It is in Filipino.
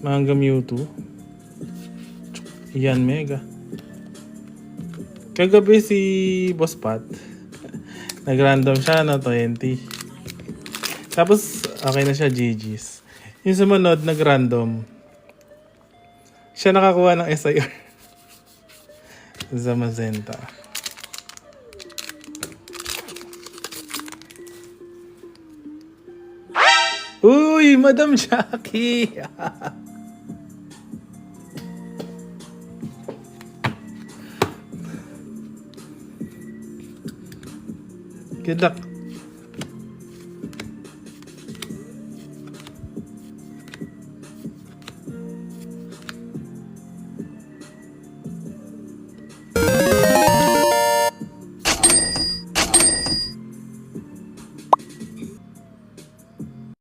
Manga Mewtwo. Yan Mega. Kagabi si Boss Pat, nag-random siya na 20. Tapos okay na siya, GG's. Yung sumunod, nag-random. Siya nakakuha ng SIR. Zamazenta. Uy, Madam Jackie! Good luck.